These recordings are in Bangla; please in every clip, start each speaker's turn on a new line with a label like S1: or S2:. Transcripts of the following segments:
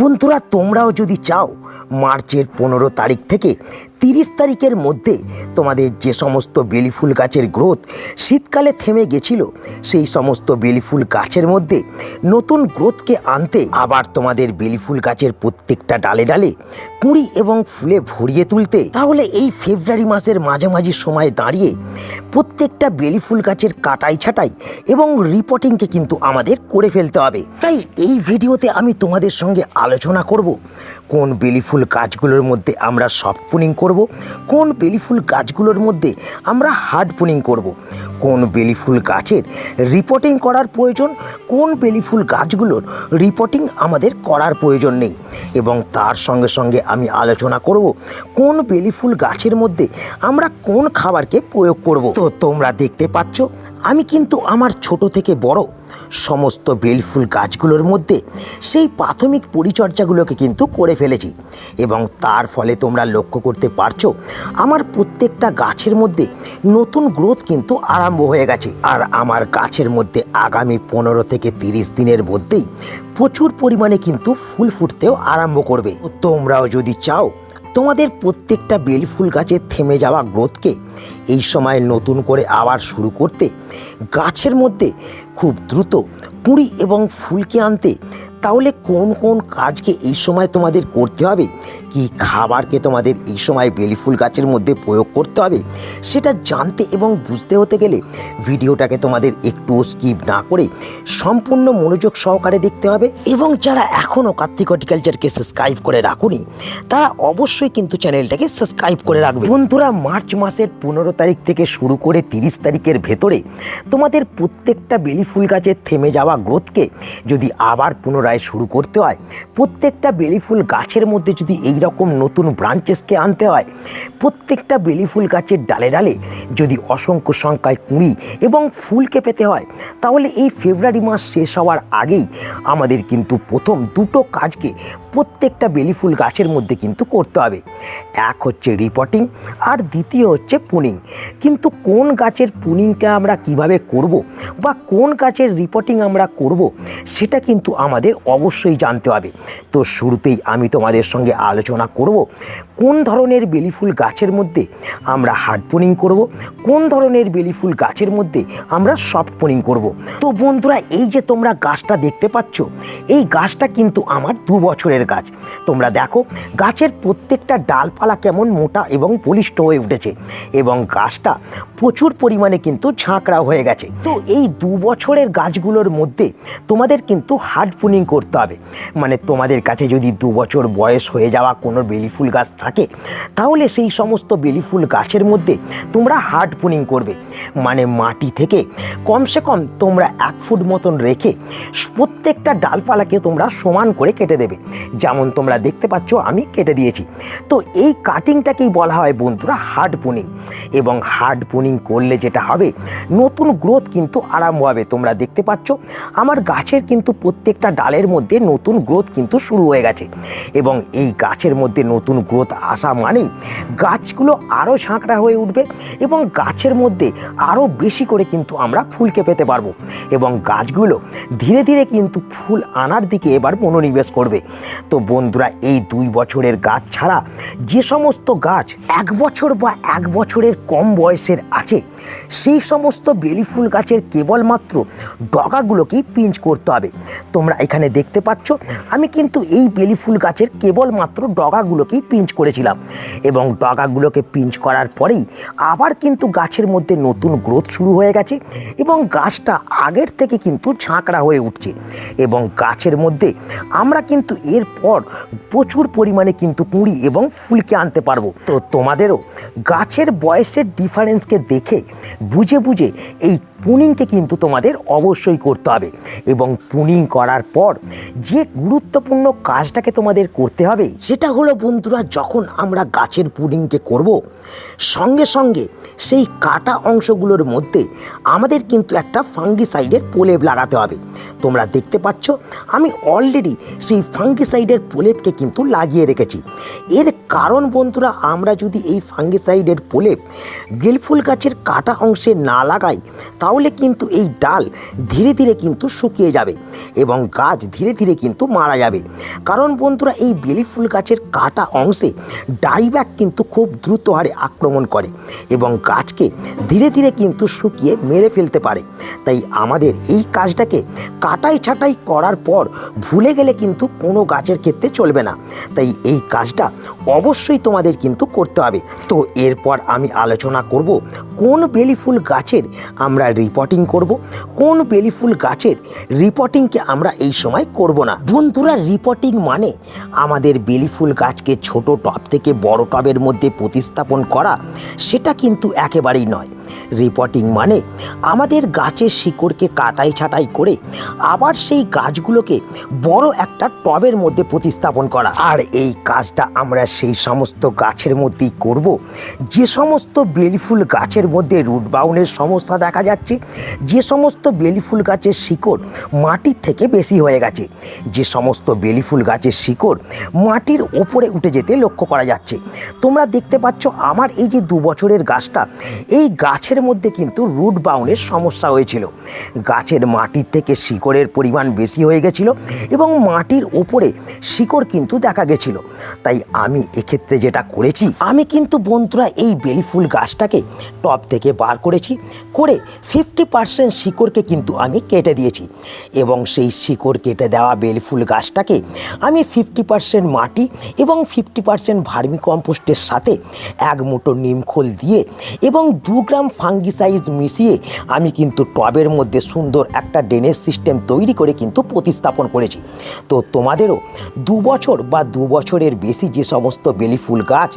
S1: বন্ধুরা তোমরাও যদি চাও মার্চের 15 তারিখ থেকে 30 তারিখের মধ্যে তোমাদের যে সমস্ত বেলি ফুল গাছের গ্রোথ শীতকালে থেমে গেছিল সেই সমস্ত বেলি ফুল গাছের মধ্যে নতুন গ্রোথকে আনতে, আবার তোমাদের বেলি ফুল গাছের প্রত্যেকটা ডালে ডালে কুঁড়ি এবং ফুলে ভরিয়ে তুলতে, তাহলে এই ফেব্রুয়ারি মাসের মাঝামাঝি সময়ে দাঁড়িয়ে প্রত্যেকটা বেলি ফুল গাছের কাটাই ছাঁটাই এবং রিপোর্টিংকে কিন্তু আমাদের করে ফেলতে হবে। তাই এই ভিডিওতে আমি তোমাদের সঙ্গে আলোচনা করব কোন বেলি ফুল গাছগুলোর মধ্যে আমরা সফট পুনিং করব, কোন বেলি ফুল গাছগুলোর মধ্যে আমরা হার্ড পুনিং করব, কোন বেলি ফুল গাছের রিপোর্টিং করার প্রয়োজন, কোন বেলি ফুল গাছগুলোর রিপোর্টিং আমাদের করার প্রয়োজন নেই, এবং তার সঙ্গে সঙ্গে আমি আলোচনা করব কোন বেলি ফুল গাছের মধ্যে আমরা কোন খাবারকে প্রয়োগ করব। তো তোমরা দেখতে পাচ্ছ আমি কিন্তু আমার ছোট থেকে বড় সমস্ত বেলি ফুল গাছগুলোর মধ্যে সেই প্রাথমিক পরিচর্যাগুলোকে কিন্তু করে ফেলেছি, এবং তার ফলে তোমরা লক্ষ্য করতে পারছো আমার প্রত্যেকটা গাছের মধ্যে নতুন গ্রোথ কিন্তু আরম্ভ হয়ে গেছে। আর আমার গাছের মধ্যে আগামী 15 থেকে 30 দিনের মধ্যেই প্রচুর পরিমাণে কিন্তু ফুল ফুটতেও আরম্ভ করবে। তোমরাও যদি চাও তোমাদের প্রত্যেকটা বেলি ফুল গাছের থেমে যাওয়া গ্রোথকে এই সময় নতুন করে আবার শুরু করতে, গাছের মধ্যে খুব দ্রুত কুঁড়ি এবং ফুলকে আনতে, তাহলে কোন কোন কাজকে এই সময় তোমাদের করতে হবে, কি খাবারকে তোমাদের এই সময় বেলি ফুল গাছের মধ্যে প্রয়োগ করতে হবে, সেটা জানতে এবং বুঝতে হতে গেলে ভিডিওটাকে তোমাদের একটুও স্কিপ না করে সম্পূর্ণ মনোযোগ সহকারে দেখতে হবে। এবং যারা এখনও কার্তিক হর্টিকালচারকে সাবস্ক্রাইব করে রাখুনি তারা অবশ্যই কিন্তু চ্যানেলটাকে সাবস্ক্রাইব করে রাখবে। বন্ধুরা, মার্চ মাসের 15 তারিখ থেকে শুরু করে 30 তারিখের ভেতরে তোমাদের প্রত্যেকটা বেলি ফুল গাছের থেমে যাওয়া গ্রোথকে যদি আবার পুনরায় শুরু করতে হয়, প্রত্যেকটা বেলি ফুল গাছের মধ্যে যদি এই রকম নতুন ব্রাঞ্চেসকে আনতে হয়, প্রত্যেকটা বেলি ফুল গাছের ডালে ডালে যদি অসংখ্য সংখ্যায় কুঁড়ি এবং ফুলকে পেতে হয়, তাহলে এই ফেব্রুয়ারি মাস শেষ হওয়ার আগেই আমাদের কিন্তু প্রথম দুটো কাজকে প্রত্যেকটা বেলি ফুল গাছের মধ্যে কিন্তু করতে হবে। এক হচ্ছে রিপোর্টিং আর দ্বিতীয় হচ্ছে পুনিং। কিন্তু কোন গাছের পুনিংকে আমরা কিভাবে করব বা কোন গাছের রিপোর্টিং আমরা করব সেটা কিন্তু আমাদের অবশ্যই জানতে হবে। তো শুরুতেই আমি তোমাদের সঙ্গে আলোচনা করব কোন ধরনের বেলি ফুল গাছের মধ্যে আমরা হার্ড পুনিং করব, কোন ধরনের বেলি ফুল গাছের মধ্যে আমরা সফট পুনিং করব। তো বন্ধুরা, এই যে তোমরা গাছটা দেখতে পাচ্ছ, এই গাছটা কিন্তু আমার 2 বছরের গাছ। তোমরা দেখো গাছের প্রত্যেকটা ডালপালা কেমন মোটা এবং বলিষ্ঠ হয়ে উঠেছে, এবং গাছটা প্রচুর পরিমাণে কিন্তু ঝাঁকড়া হয়ে গেছে। তো এই 2 বছরের গাছগুলোর মধ্যে তোমাদের কিন্তু হার্ড পুনিং করতে হবে। মানে তোমাদের কাছে যদি 2 বছর বয়স হয়ে যাওয়া কোনো বেলি ফুল গাছ থাকে, তাহলে সেই সমস্ত বেলি ফুল গাছের মধ্যে তোমরা হার্ড পুনিং করবে। মানে মাটি থেকে কমসে কম তোমরা 1 ফুট মতন রেখে প্রত্যেকটা ডালপালাকে তোমরা সমান করে কেটে দেবে, যেমন তোমরা দেখতে পাচ্ছ আমি কেটে দিয়েছি। তো এই কাটিংটাকেই বলা হয় বন্ধুরা হার্ড পুনিং। এবং হার্ড পুনিং করলে যেটা হবে, নতুন গ্রোথ কিন্তু আরম্ভ হবে। তোমরা দেখতে পাচ্ছ আমার গাছের কিন্তু প্রত্যেকটা ডালের মধ্যে নতুন গ্রোথ কিন্তু শুরু হয়ে গেছে, এবং এই গাছের মধ্যে নতুন গ্রোথ আসা মানেই গাছগুলো আরও ঝাঁকড়া হয়ে উঠবে, এবং গাছের মধ্যে আরও বেশি করে কিন্তু আমরা ফুলকে পেতে পারবো, এবং গাছগুলো ধীরে ধীরে কিন্তু ফুল আনার দিকে এবার মনোনিবেশ করবে। তো বন্ধুরা, এই 2 বছরের গাছ ছাড়া যে সমস্ত গাছ 1 বছর বা 1 বছরের কম বয়সের আছে, সেই সমস্ত বেলি ফুল গাছের কেবলমাত্র ডগাগুলোকেই পিঞ্চ করতে হবে। তোমরা এখানে দেখতে পাচ্ছ আমি কিন্তু এই বেলি ফুল গাছের কেবলমাত্র ডগাগুলোকেই পিঞ্চ করেছিলাম, এবং ডগাগুলোকে পিঞ্চ করার পরেই আবার কিন্তু গাছের মধ্যে নতুন গ্রোথ শুরু হয়ে গেছে, এবং গাছটা আগের থেকে কিন্তু ঝাঁকড়া হয়ে উঠছে, এবং গাছের মধ্যে আমরা কিন্তু এরপর প্রচুর পরিমাণে কিন্তু কুঁড়ি এবং ফুলকে আনতে পারবো। তো তোমাদেরও গাছের বয়সের ডিফারেন্সকে দেখে বুঝে বুঝে এই পুনিংকে কিন্তু তোমাদের অবশ্যই করতে হবে। এবং পুনিং করার পর যে গুরুত্বপূর্ণ কাজটাকে তোমাদের করতে হবে সেটা হলো বন্ধুরা, যখন আমরা গাছের পুনিংকে করব, সঙ্গে সঙ্গে সেই কাটা অংশগুলোর মধ্যে আমাদের কিন্তু একটা ফাঙ্গিসাইডের প্রলেপ লাগাতে হবে। তোমরা দেখতে পাচ্ছ আমি অলরেডি সেই ফাঙ্গিসাইডের প্রলেপকে কিন্তু লাগিয়ে রেখেছি। এর কারণ বন্ধুরা, আমরা যদি এই ফাঙ্গিসাইডের প্রলেপ বেলি ফুল গাছের কাটা অংশে না লাগাই, তাহলে কিন্তু এই ডাল ধীরে ধীরে কিন্তু শুকিয়ে যাবে এবং গাছ ধীরে ধীরে কিন্তু মারা যাবে। কারণ বন্ধুরা, এই বেলি ফুল গাছের কাটা অংশে ডাইব্যাক কিন্তু খুব দ্রুত হারে আক্রমণ করে এবং গাছকে ধীরে ধীরে কিন্তু শুকিয়ে মেরে ফেলতে পারে। তাই আমাদের এই কাজটাকে কাটাই ছাঁটাই করার পর ভুলে গেলে কিন্তু কোনো গাছের ক্ষেত্রে চলবে না। তাই এই কাজটা অবশ্যই তোমাদের কিন্তু করতে হবে। তো এরপর আমি আলোচনা করব কোন বেলি ফুল গাছের আমরা রিপোর্টিং করব, কোন বেলি ফুল গাছের রিপোর্টিংকে আমরা এই সময় করব না। বন্ধুরা, রিপোর্টিং মানে আমাদের বেলি ফুল গাছকে ছোট টব থেকে বড় টবের মধ্যে প্রতিস্থাপন করা, সেটা কিন্তু একেবারেই নয়। রিপোর্টিং মানে আমাদের গাছের শিকড়কে কাটাই ছাঁটাই করে আবার সেই গাছগুলোকে বড় একটা টবের মধ্যে প্রতিস্থাপন করা। আর এই কাজটা আমরা সেই সমস্ত গাছের মধ্যেই করব যে সমস্ত বেলি ফুল গাছের মধ্যে রুট বাউনের সমস্যা দেখা যাচ্ছে, যে সমস্ত বেলি ফুল গাছের শিকড় মাটির থেকে বেশি হয়ে গেছে, যে সমস্ত বেলি ফুল গাছের শিকড় মাটির ওপরে উঠে যেতে লক্ষ্য করা যাচ্ছে। তোমরা দেখতে পাচ্ছ আমার এই যে 2 বছরের গাছটা, এই গাছের মধ্যে কিন্তু রুট বাউনের সমস্যা হয়েছিল। গাছের মাটির থেকে শিকড়ের পরিমাণ বেশি হয়ে গেছিল এবং মাটির ওপরে শিকড় কিন্তু দেখা গেছিল। তাই আমি এক্ষেত্রে যেটা করেছি, আমি কিন্তু বন্ধুরা এই বেলি ফুল গাছটাকে টব থেকে বার করেছি, করে 50% শিকড়কে কিন্তু আমি কেটে দিয়েছি এবং সেই শিকড় কেটে দেওয়া বেলি ফুল গাছটাকে আমি 50% মাটি এবং 50% ভার্মি কম্পোস্টের সাথে 1 মুঠো নিমখোল দিয়ে এবং 2 গ্রাম ফাঙ্গিসাইড মিশিয়ে আমি কিন্তু টবের মধ্যে সুন্দর একটা ড্রেনেজ সিস্টেম তৈরি করে কিন্তু প্রতিস্থাপন করেছি। তো তোমাদেরও 2 বছর বা 2 বছরের বেশি যে সমস্ত বেলি ফুল গাছ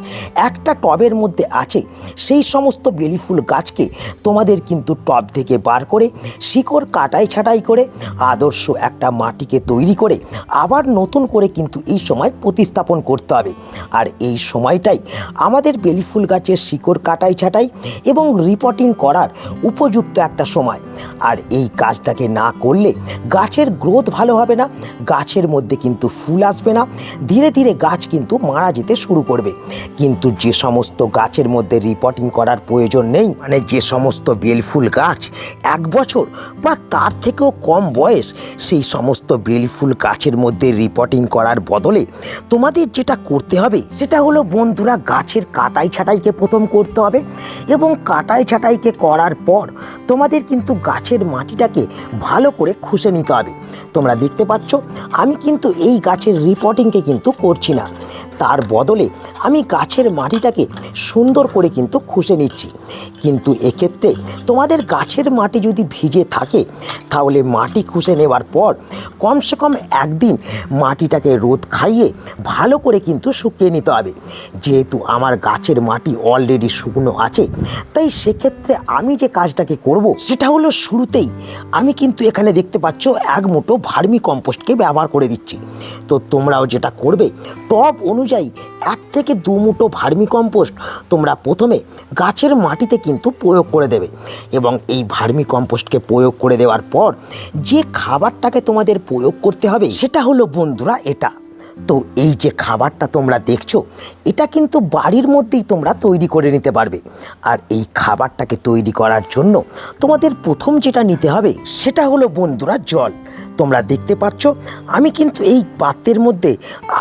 S1: একটা টবের মধ্যে আছে, সেই সমস্ত বেলি ফুল গাছকে তোমাদের কিন্তু টব থেকে বার করে শিকড় কাটাই ছাঁটাই করে আদর্শ একটা মাটিকে তৈরি করে আবার নতুন করে কিন্তু এই সময় প্রতিস্থাপন করতে হবে। আর এই সময়টাই আমাদের বেলি ফুল গাছের শিকড় কাটাই ছাঁটাই এবং রিপোর্টিং করার উপযুক্ত একটা সময়। আর এই কাজটাকে না করলে গাছের গ্রোথ ভালো হবে না, গাছের মধ্যে কিন্তু ফুল আসবে না, ধীরে ধীরে গাছ কিন্তু মারা যেতে শুরু করবে। কিন্তু যে সমস্ত গাছের মধ্যে রিপোর্টিং করার প্রয়োজন নেই, মানে যে সমস্ত বেলি ফুল গাছ 1 বছর বা তার থেকেও কম বয়স, সেই সমস্ত বেলি ফুল গাছের মধ্যে রিপোর্টিং করার বদলে তোমাদের যেটা করতে হবে সেটা হলো বন্ধুরা, গাছের কাটাই ছাঁটাইকে প্রথম করতে হবে এবং কাটাই ছাঁটাইকে করার পর তোমাদের কিন্তু গাছের মাটিটাকে ভালো করে খুঁজে নিতে হবে। তোমরা দেখতে পাচ্ছ আমি কিন্তু এই গাছের রিপোর্টিংকে কিন্তু করছি না, তার বদলে আমি গাছের মাটিটাকে সুন্দর করে কিন্তু খুঁজে নিচ্ছি। কিন্তু এক্ষেত্রে তোমাদের গাছের মাটি যদি ভিজে থাকে তাহলে মাটি খুঁজে নেওয়ার পর কমসে কম 1 দিন মাটিটাকে রোদ খাইয়ে ভালো করে কিন্তু শুকিয়ে নিতে হবে। যেহেতু আমার গাছের মাটি অলরেডি শুকনো আছে, তাই সেক্ষেত্রে আমি যে কাজটাকে করব সেটা হলো শুরুতেই আমি কিন্তু এখানে দেখতে পাচ্ছ 1 মুঠো ভার্মি কম্পোস্টকে ব্যবহার করে দিচ্ছি। তো তোমরাও যেটা করবে, টব অনুযায়ী 1 থেকে 2 মুঠো ভার্মি কম্পোস্ট তোমরা প্রথমে গাছের মাটিতে কিন্তু প্রয়োগ করে দেবে এবং এই ভার্মি কম্পোস্টকে প্রয়োগ করে দেওয়ার পর যে খাবারটাকে তোমাদের প্রয়োগ করতে হবে সেটা হলো বন্ধুরা এটা। তো এই যে খাবারটা তোমরা দেখছো, এটা কিন্তু বাড়ির মধ্যেই তোমরা তৈরি করে নিতে পারবে। আর এই খাবারটাকে তৈরি করার জন্য তোমাদের প্রথম যেটা নিতে হবে সেটা হলো বন্ধুরা জল। তোমরা দেখতে পাচ্ছ আমি কিন্তু এই পাত্রের মধ্যে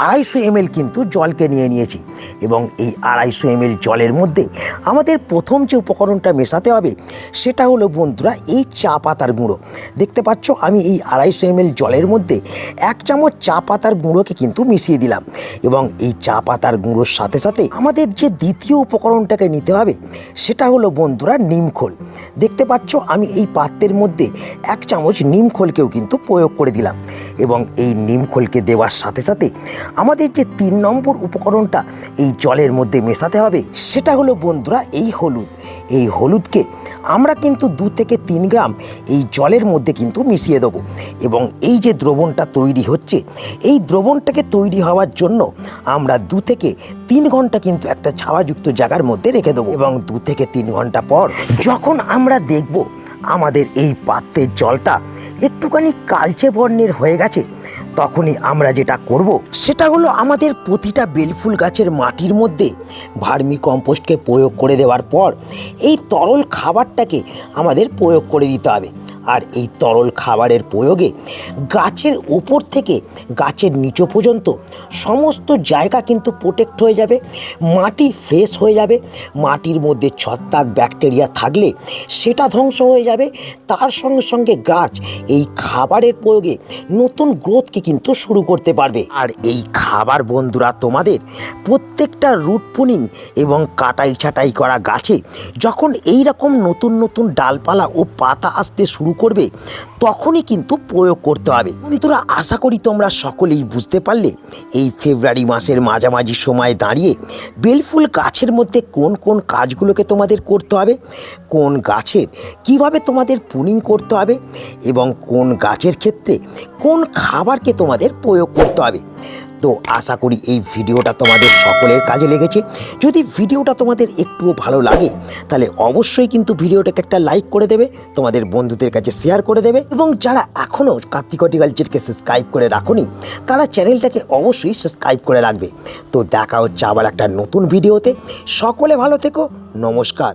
S1: 250 ml কিন্তু জলকে নিয়ে নিয়েছি এবং এই 250 ml জলের মধ্যে আমাদের প্রথম যে উপকরণটা মেশাতে হবে সেটা হলো বন্ধুরা এই চা পাতার গুঁড়ো। দেখতে পাচ্ছ আমি এই 250 ml জলের মধ্যে 1 চামচ চা পাতার গুঁড়োকে কিন্তু মিশিয়ে দিলাম এবং এই চা পাতার গুঁড়োর সাথে সাথে আমাদের যে দ্বিতীয় উপকরণটাকে নিতে হবে সেটা হলো বন্ধুরা নিমখোল। দেখতে পাচ্ছ আমি এই পাত্রের মধ্যে 1 চামচ নিমখোলকেও কিন্তু প্রয়োগ করে দিলাম এবং এই নিমখোলকে দেওয়ার সাথে সাথে আমাদের যে 3 নম্বর উপকরণটা এই জলের মধ্যে মেশাতে হবে সেটা হলো বন্ধুরা এই হলুদ। এই হলুদকে আমরা কিন্তু 2 থেকে 3 গ্রাম এই জলের মধ্যে কিন্তু মিশিয়ে দেবো এবং এই যে দ্রবণটা তৈরি হচ্ছে, এই দ্রবণটাকে তৈরি হওয়ার জন্য আমরা 2 থেকে 3 ঘন্টা কিন্তু একটা ছাওয়াযুক্ত জায়গার মধ্যে রেখে দেবো এবং 2 থেকে 3 ঘন্টা পর যখন আমরা দেখব আমাদের এই পাত্রের জলটা একটুখানি কালচে বর্ণের হয়ে গেছে, তখনই আমরা যেটা করব সেটা হলো আমাদের প্রতিটা বেলফুল গাছের মাটির মধ্যে ভার্মি কম্পোস্টকে প্রয়োগ করে দেওয়ার পর এই তরল খাবারটাকে আমাদের প্রয়োগ করে দিতে হবে। আর এই তরল খাবারের প্রয়োগে গাছের উপর থেকে গাছের নিচু পর্যন্ত সমস্ত জায়গা কিন্তু প্রোটেক্ট হয়ে যাবে, মাটি ফ্রেশ হয়ে যাবে, মাটির মধ্যে ছত্রাক ব্যাকটেরিয়া থাকলে সেটা ধ্বংস হয়ে যাবে, তার সঙ্গে সঙ্গে গাছ এই খাবারের প্রয়োগে নতুন গ্রোথকে কিন্তু শুরু করতে পারবে। আর এই খাবার বন্ধুরা তোমাদের প্রত্যেকটা রুট পুনিং এবং কাটাই ছাটাই করা গাছে যখন এই রকম নতুন নতুন ডালপালা ও পাতা আসতে শুরু করবে তখনই কিন্তু প্রয়োগ করতে হবে। বন্ধুরা, আশা করি তোমরা সকলেই বুঝতে পারলে এই ফেব্রুয়ারি মাসের মাঝামাঝি সময়ে দাঁড়িয়ে বেলফুল গাছের মধ্যে কোন কোন কাজগুলোকে তোমাদের করতে হবে, কোন গাছের কিভাবে তোমাদের পুনিং করতে হবে এবং কোন গাছের ক্ষেত্রে কোন খাবারকে তোমাদের প্রয়োগ করতে হবে। তো আশা করি এই ভিডিওটা তোমাদের সকলের কাজে লেগেছে। যদি ভিডিওটা তোমাদের একটুও ভালো লাগে তাহলে অবশ্যই কিন্তু ভিডিওটাকে একটা লাইক করে দেবে, তোমাদের বন্ধুদের কাছে শেয়ার করে দেবে এবং যারা এখনও কার্তিক হর্টিকালচারকে সাবস্ক্রাইব করে রাখোনি তারা চ্যানেলটাকে অবশ্যই সাবস্ক্রাইব করে রাখবে। তো দেখা হচ্ছে আবার একটা নতুন ভিডিওতে। সকলে ভালো থেকো, নমস্কার।